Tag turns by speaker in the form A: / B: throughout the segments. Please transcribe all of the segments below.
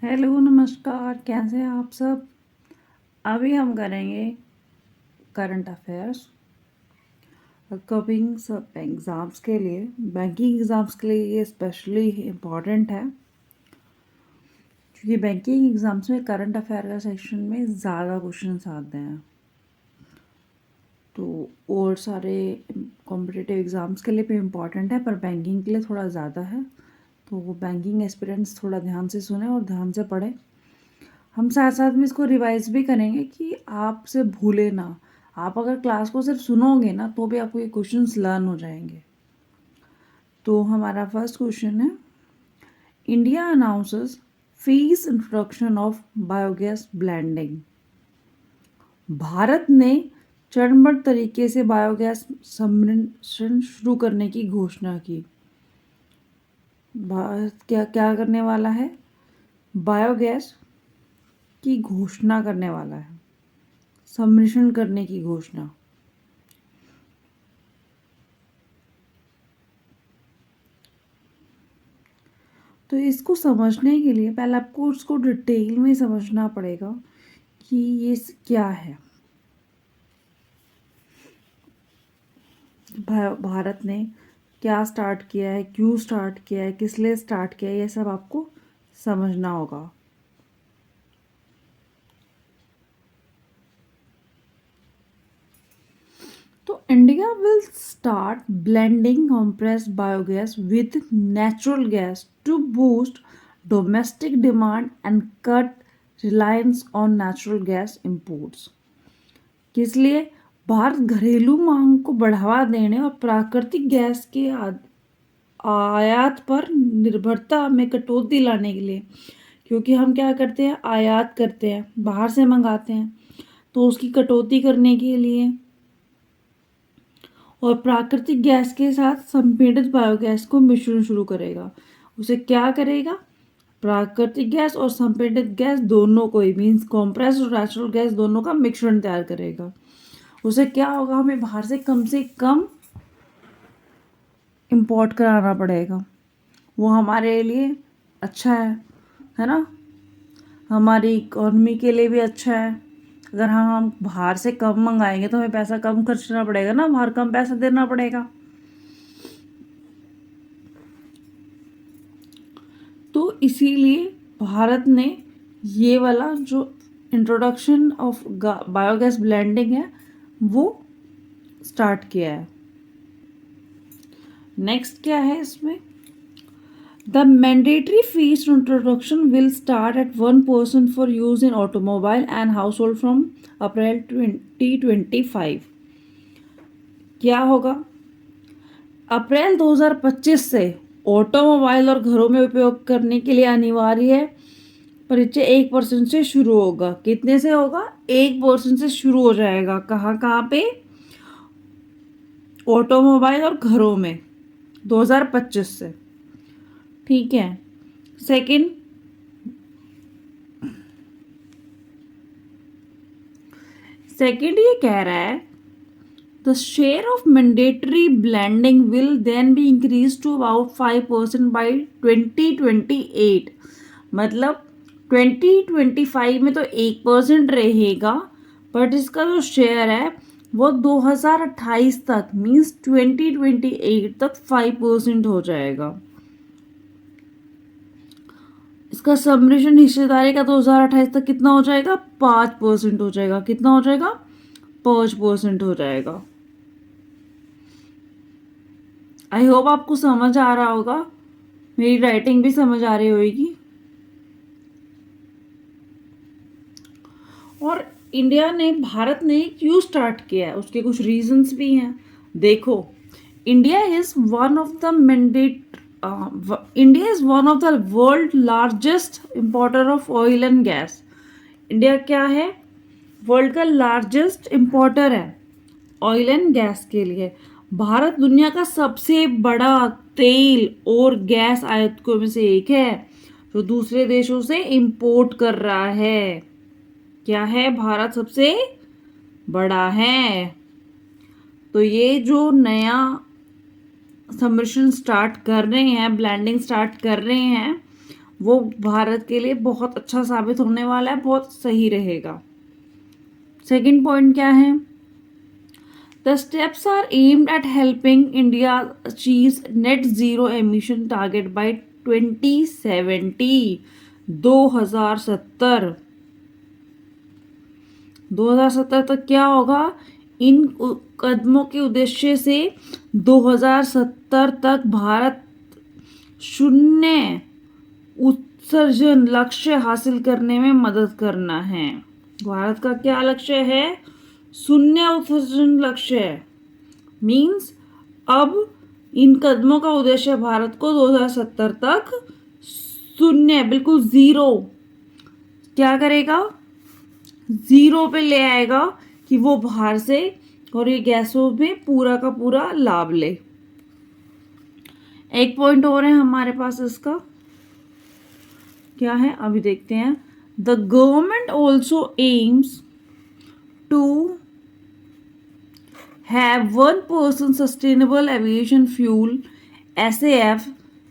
A: Hello नमस्कार, कैसे हैं आप सब। अभी हम करेंगे करंट अफेयर्स कमिंग सब एग्ज़ाम्स के लिए। बैंकिंग एग्ज़ाम्स के लिए ये स्पेशली इम्पॉर्टेंट है क्योंकि बैंकिंग एग्ज़ाम्स में करंट अफेयर का सेक्शन में ज़्यादा क्वेश्चंस आते हैं। तो और सारे कॉम्पिटिटिव एग्ज़ाम्स के लिए भी इम्पॉर्टेंट है, पर बैंकिंग के लिए थोड़ा ज़्यादा है। तो वो बैंकिंग एस्पिरेंट्स थोड़ा ध्यान से सुने और ध्यान से पढ़ें। हम साथ साथ में इसको रिवाइज भी करेंगे कि आपसे भूले ना। आप अगर क्लास को सिर्फ सुनोगे ना तो भी आपको ये क्वेश्चंस लर्न हो जाएंगे। तो हमारा फर्स्ट क्वेश्चन है, India announces fees introduction of biogas blending. Bharat ने चरणबद्ध तरीके से बायोगैस सम्मिश्रण शुरू करने की घोषणा की। भारत क्या क्या करने वाला है? बायोगैस की घोषणा करने वाला है, सम्मिश्रण करने की घोषणा। तो इसको समझने के लिए पहले आपको उसको डिटेल में समझना पड़ेगा कि ये क्या है। भारत ने क्या स्टार्ट किया है, क्यों स्टार्ट किया है, किस लिए स्टार्ट किया है, ये सब आपको समझना होगा। तो India will start blending compressed biogas with natural gas to boost domestic demand and cut reliance on natural gas imports. किस लिए? भारत घरेलू मांग को बढ़ावा देने और प्राकृतिक गैस के आयात पर निर्भरता में कटौती लाने के लिए। क्योंकि हम क्या करते हैं, आयात करते हैं, बाहर से मंगाते हैं, तो उसकी कटौती करने के लिए और प्राकृतिक गैस के साथ संपीड़ित बायोगैस को मिश्रण शुरू करेगा। उसे क्या करेगा? प्राकृतिक गैस और संपीड़ित गैस दोनों को ही, मीन्स कॉम्प्रेस्ड और नेचुरल गैस दोनों का मिश्रण तैयार करेगा। उसे क्या होगा, हमें बाहर से कम इंपोर्ट कराना पड़ेगा। वो हमारे लिए अच्छा है ना, हमारी इकोनॉमी के लिए भी अच्छा है। अगर हम बाहर से कम मंगाएंगे तो हमें पैसा कम खर्चना पड़ेगा ना, बाहर कम पैसा देना पड़ेगा। तो इसीलिए भारत ने ये वाला जो इंट्रोडक्शन ऑफ बायोगैस ब्लेंडिंग है वो स्टार्ट किया है। नेक्स्ट क्या है इसमें? The mandatory fees introduction will start at 1% for use in automobile and house hold from April 2025। क्या होगा? अप्रैल 2025 से ऑटोमोबाइल और घरों में उपयोग करने के लिए अनिवार्य है परिचय 1% से शुरू होगा। कितने से होगा? 1% से शुरू हो जाएगा। कहाँ कहाँ पे? ऑटोमोबाइल और घरों में 2025 से। ठीक है। सेकंड, ये कह रहा है the share of mandatory blending will then be increase to about 5% by 2028। मतलब 2025 में तो 1% रहेगा, बट इसका जो शेयर है वो 2028 तक, मीन्स 2028 तक 5% हो जाएगा। इसका सम्मिश्रण हिस्सेदारी का 2028 तक कितना हो जाएगा? 5% हो जाएगा। कितना हो जाएगा? 5% हो जाएगा। आई होप आपको समझ आ रहा होगा, मेरी राइटिंग भी समझ आ रही होगी। और भारत ने क्यों स्टार्ट किया है, उसके कुछ रीजंस भी हैं। देखो, India is one of the India is one of the world largest importer of oil and gas. India क्या है? वर्ल्ड का लार्जेस्ट इंपोर्टर है ऑयल एंड गैस के लिए। भारत दुनिया का सबसे बड़ा तेल और गैस आयातकों में से एक है जो दूसरे देशों से इंपोर्ट कर रहा है। क्या है? भारत सबसे बड़ा है। तो ये जो नया सम्मिश्रण स्टार्ट कर रहे हैं, ब्लेंडिंग स्टार्ट कर रहे हैं, वो भारत के लिए बहुत अच्छा साबित होने वाला है, बहुत सही रहेगा। सेकंड पॉइंट क्या है? The steps are aimed at helping India achieve net zero emission target by 2070। 2070 2070 तक क्या होगा? इन कदमों के उद्देश्य से 2070 तक भारत शून्य उत्सर्जन लक्ष्य हासिल करने में मदद करना है। भारत का क्या लक्ष्य है? शून्य उत्सर्जन लक्ष्य। मीन्स अब इन कदमों का उद्देश्य भारत को 2070 तक शून्य, बिल्कुल जीरो, क्या करेगा? जीरो पे ले आएगा कि वो बाहर से और ये गैसों में पूरा का पूरा लाभ ले। एक पॉइंट और है हमारे पास, इसका क्या है अभी देखते हैं। The government also aims to have 1% sustainable aviation fuel, SAF।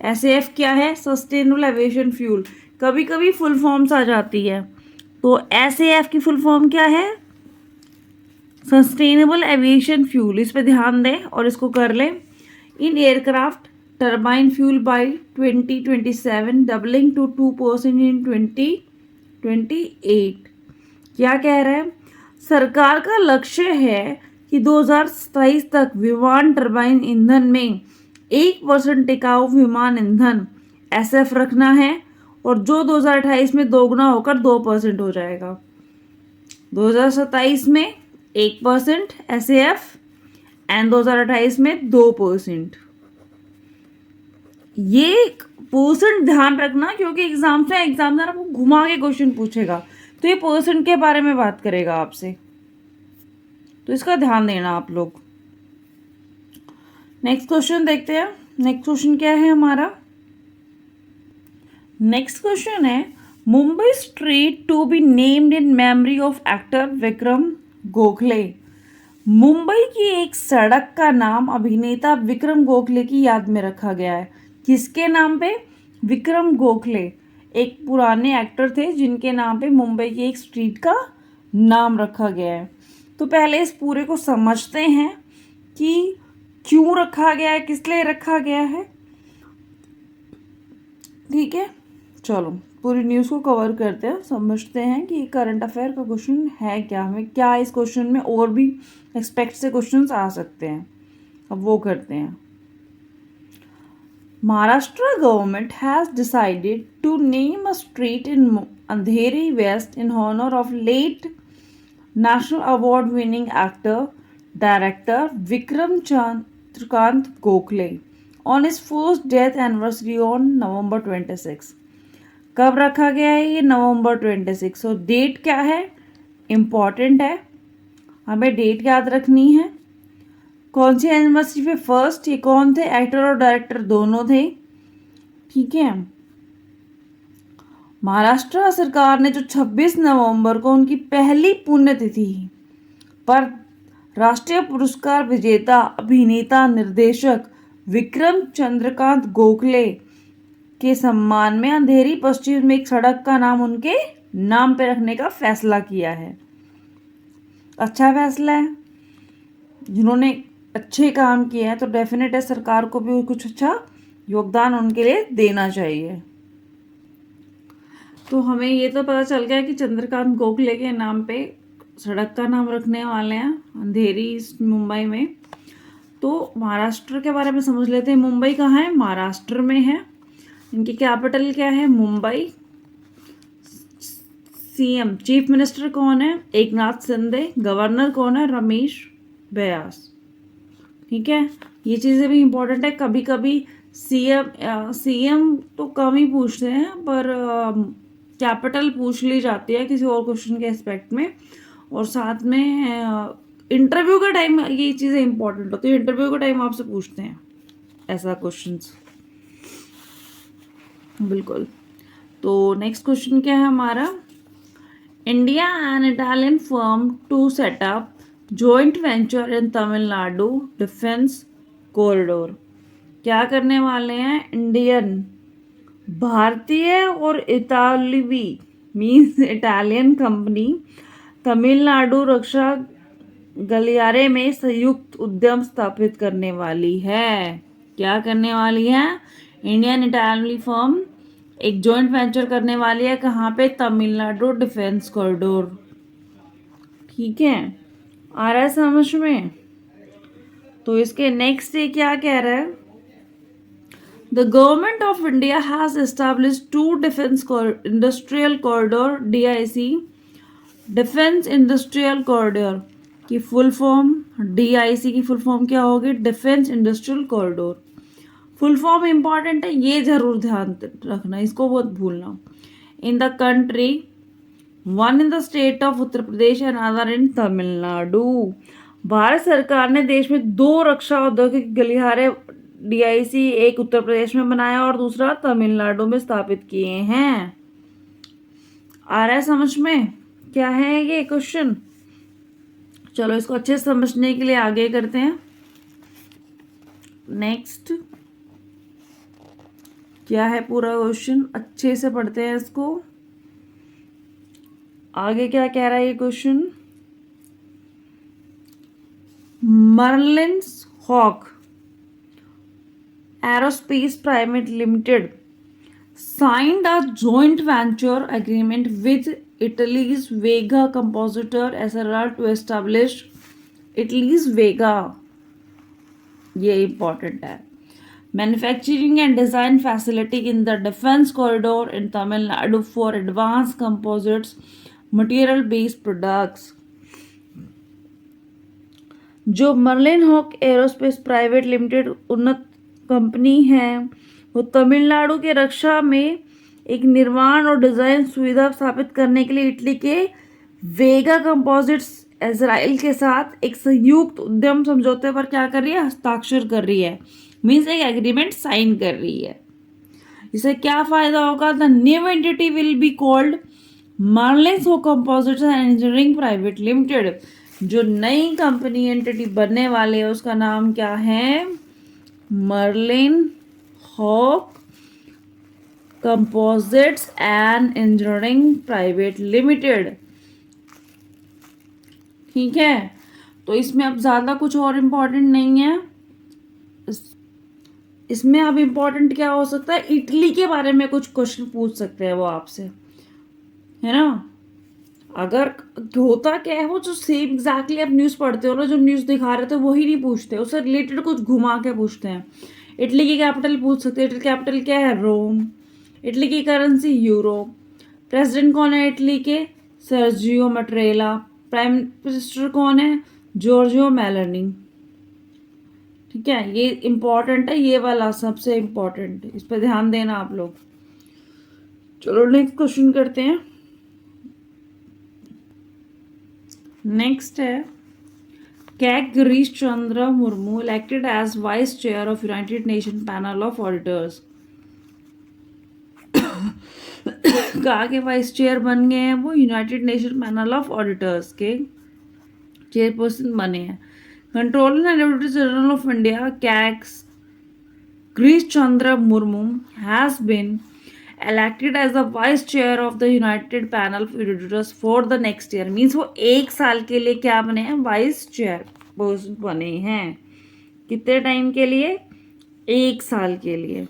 A: SAF क्या है? Sustainable aviation fuel. कभी कभी फुल फॉर्म्स आ जाती है, तो SAF की फुल फॉर्म क्या है? Sustainable aviation fuel. इस पे ध्यान दें और इसको कर लें। In aircraft turbine fuel by 2027 doubling to 2% in 2028। क्या कह रहा है? सरकार का लक्ष्य है कि 2027 तक विमान टर्बाइन ईंधन में 1% टिकाऊ विमान ईंधन SF रखना है, और जो 2028 में दोगुना होकर 2% हो जाएगा। 2027 में 1% SAF एंड 2028 में 2%। ये परसेंट ध्यान रखना, क्योंकि एग्जामिनर आपको घुमा के क्वेश्चन पूछेगा, तो ये परसेंट के बारे में बात करेगा आपसे, तो इसका ध्यान देना आप लोग। नेक्स्ट क्वेश्चन देखते हैं। नेक्स्ट क्वेश्चन क्या है हमारा? नेक्स्ट क्वेश्चन है, Mumbai street to be named in memory of actor Vikram Gokhale. Mumbai की एक सड़क का नाम अभिनेता विक्रम गोखले की याद में रखा गया है। किसके नाम पे? विक्रम गोखले, एक पुराने एक्टर थे जिनके नाम पे मुंबई की एक स्ट्रीट का नाम रखा गया है। तो पहले इस पूरे को समझते हैं कि क्यों रखा गया है, किस लिए रखा गया है। ठीक है, चलो पूरी न्यूज़ को कवर करते हैं, समझते हैं कि करंट अफेयर का क्वेश्चन है क्या, हमें क्या इस क्वेश्चन में और भी एक्सपेक्ट से क्वेश्चंस आ सकते हैं। अब वो करते हैं। Maharashtra government has decided to name a street in Andheri west in honour of late national award winning actor director Vikram Chandrakant Gokhale on his first death anniversary on November 26। कब रखा गया है ये? November 26। और डेट क्या है? इम्पॉर्टेंट है, हमें डेट याद रखनी है। कौन सी एनिवर्सरी पे? फर्स्ट। ये कौन थे? एक्टर और डायरेक्टर दोनों थे। ठीक है, महाराष्ट्र सरकार ने जो 26 नवंबर को उनकी पहली पुण्यतिथि पर राष्ट्रीय पुरस्कार विजेता अभिनेता निर्देशक विक्रम चंद्रकांत गोखले के सम्मान में अंधेरी पश्चिम में एक सड़क का नाम उनके नाम पे रखने का फैसला किया है। अच्छा फैसला है, जिन्होंने अच्छे काम किए हैं तो डेफिनेट है सरकार को भी कुछ अच्छा योगदान उनके लिए देना चाहिए। तो हमें ये तो पता चल गया कि चंद्रकांत गोखले के नाम पे सड़क का नाम रखने वाले हैं अंधेरी मुंबई में। तो महाराष्ट्र के बारे में समझ लेते हैं। मुंबई कहाँ है? महाराष्ट्र में है। इनकी कैपिटल क्या है? मुंबई। CM चीफ मिनिस्टर कौन है? एकनाथ शिंदे। गवर्नर कौन है? रमेश बैस। ठीक है, ये चीज़ें भी इम्पोर्टेंट है। कभी कभी CM तो कम ही पूछते हैं, पर कैपिटल पूछ ली जाती है किसी और क्वेश्चन के एस्पेक्ट में। और साथ में इंटरव्यू का टाइम ये चीज़ें इंपॉर्टेंट होती है, इंटरव्यू का टाइम आपसे पूछते हैं ऐसा क्वेश्चंस। बिल्कुल। तो नेक्स्ट क्वेश्चन क्या है हमारा? India and Italian firm to set up joint venture in Tamil Nadu defence corridor. क्या करने वाले हैं? इंडियन भारतीय और इतालवी मीन्स इटालियन कंपनी तमिलनाडु रक्षा गलियारे में संयुक्त उद्यम स्थापित करने वाली है। क्या करने वाली है? इंडियन इटालियन फर्म एक जॉइंट वेंचर करने वाली है। कहाँ पे? Tamil Nadu defence corridor. ठीक है, आ रहा है समझ में? तो इसके नेक्स्ट ये क्या कह रहा है? The government of India has established two industrial corridor DIC defence industrial corridor की फुल फॉर्म DIC की फुल फॉर्म क्या होगी? Defence industrial corridor. Full form important है, ये जरूर ध्यान रखना, इसको बहुत भूलना। In the country, one in the state of Uttar Pradesh and other in Tamil Nadu. Bharat सरकार ने देश में दो रक्षा औद्योगिक गलियारे DIC एक उत्तर प्रदेश में बनाया और दूसरा तमिलनाडु में स्थापित किए हैं। आ रहा है समझ में? क्या है ये क्वेश्चन? चलो इसको अच्छे से समझने के लिए आगे करते हैं। नेक्स्ट क्या है पूरा क्वेश्चन, अच्छे से पढ़ते हैं इसको। आगे क्या कह रहा है ये question? Merlins Hawk aerospace private Limited signed a joint venture agreement with Italy's Vega Compositor SRL to establish Italy's Vega, ये important है, manufacturing and design facility in the defense corridor in Tamil Nadu for advanced composites material based products। जो Merlin Hawk aerospace private limited उन्नत company है, वो तमिलनाडु के रक्षा में एक निर्माण और डिजाइन सुविधा स्थापित करने के लिए इटली के वेगा कंपोजिट्स इजराइल के साथ एक संयुक्त उद्यम समझौते पर क्या कर रही है? हस्ताक्षर कर रही है। मीन्स एक एग्रीमेंट साइन कर रही है। इससे क्या फायदा होगा? The new entity will be called Merlins Hawk composites and engineering private Limited. जो नई कंपनी एंटिटी बनने वाले है उसका नाम क्या है? Merlin Hawk composites and engineering private limited. ठीक है, तो इसमें अब ज्यादा कुछ और इम्पोर्टेंट नहीं है। इसमें अब इम्पोर्टेंट क्या हो सकता है? इटली के बारे में कुछ क्वेश्चन पूछ सकते हैं वो आपसे, है ना? अगर होता क्या है, वो जो सेम एग्जैक्टली आप न्यूज़ पढ़ते हो ना, जो न्यूज़ दिखा रहे थे वही नहीं पूछते, उससे रिलेटेड कुछ घुमा के पूछते हैं। इटली की कैपिटल पूछ सकते हैं। इटली कैपिटल क्या है? रोम। इटली की करेंसी यूरो। प्रेसिडेंट कौन है इटली के? सर्जियो मट्रेला। प्राइम मिनिस्टर कौन है? Giorgio Meloni. ठीक है, ये इंपॉर्टेंट है, ये वाला सबसे इंपॉर्टेंट, इस पर ध्यान देना आप लोग। चलो नेक्स्ट क्वेश्चन करते हैं। नेक्स्ट है, CAG Girish Chandra Murmu elected as vice chair of United Nation panel of auditors. कहा के वाइस चेयर बन गए हैं वो United Nation panel of auditors के चेयरपर्सन बने हैं। Controller and auditor general of India CAG's Girish Chandra Murmu has been elected as the vice chair of the United Panel of Auditors for the next year। Means वो एक साल के लिए क्या बने हैं? वाइस चेयर पर्सन बने हैं। कितने टाइम के लिए? एक साल के लिए।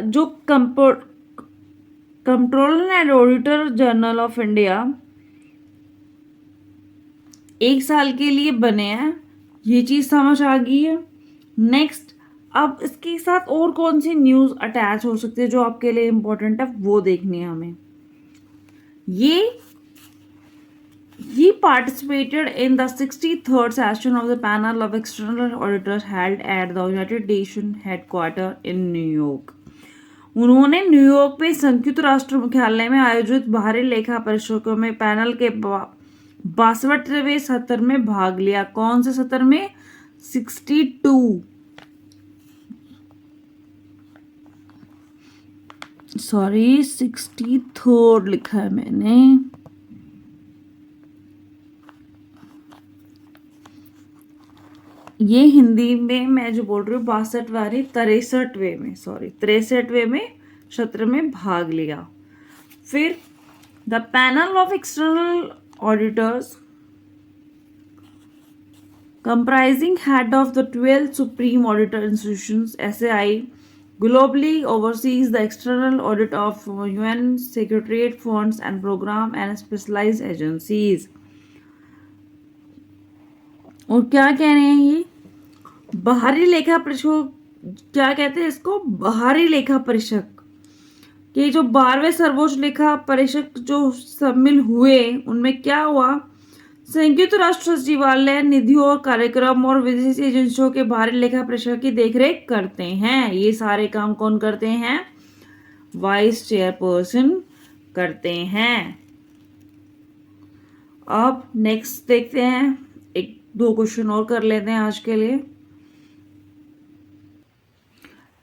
A: जो controller and auditor general of India एक साल के लिए बने हैं, ये चीज समझ आ गई है। नेक्स्ट, अब इसके साथ और कौन सी न्यूज अटैच हो सकती है जो आपके लिए इंपॉर्टेंट है, वो देखनी है हमें। ये participated in the 63rd session of the panel of external auditors held at the United Nations headquarters in New York। उन्होंने न्यूयॉर्क में संयुक्त राष्ट्र मुख्यालय में आयोजित बाहरी लेखा परीक्षकों में पैनल के 62वें सत्र में भाग लिया। कौन से सत्र में? 62, सॉरी 63rd लिखा है मैंने। ये हिंदी में मैं जो बोल रही हूँ 62वां 63वें में सत्र में भाग लिया। फिर the panel of external auditors comprising head of the 12 supreme auditor institutions SAI globally oversees the external audit of UN secretariat funds and program and specialized agencies। और क्या कह रहे हैं ये बाहरी लेखा परीक्षक, क्या कहते हैं इसको, बाहरी लेखा परीक्षक कि जो 12वें सर्वोच्च लेखा परीक्षक जो सम्मिल हुए उनमें क्या हुआ, संयुक्त राष्ट्र सचिवालय निधियों और कार्यक्रम और विदेशी एजेंसियों के बाहरी लेखा परीक्षक की देखरेख करते हैं। ये सारे काम कौन करते हैं, वाइस चेयरपर्सन करते हैं। अब नेक्स्ट देखते हैं, एक दो क्वेश्चन और कर लेते हैं आज के लिए।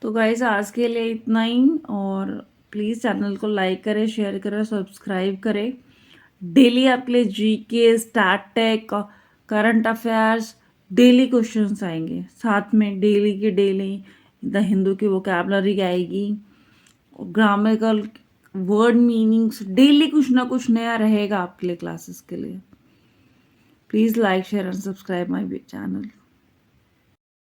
A: तो गाइस आज के लिए इतना ही, और प्लीज़ चैनल को लाइक करें, शेयर करें, सब्सक्राइब करें। डेली आपके लिए GK, static, current affairs, daily questions आएंगे, साथ में डेली की डेली द हिंदू की वोकैबलरी आएगी, ग्रामेटिकल वर्ड मीनिंग्स, डेली कुछ ना कुछ नया रहेगा आपके लिए क्लासेस के लिए। Please like share and subscribe my channel.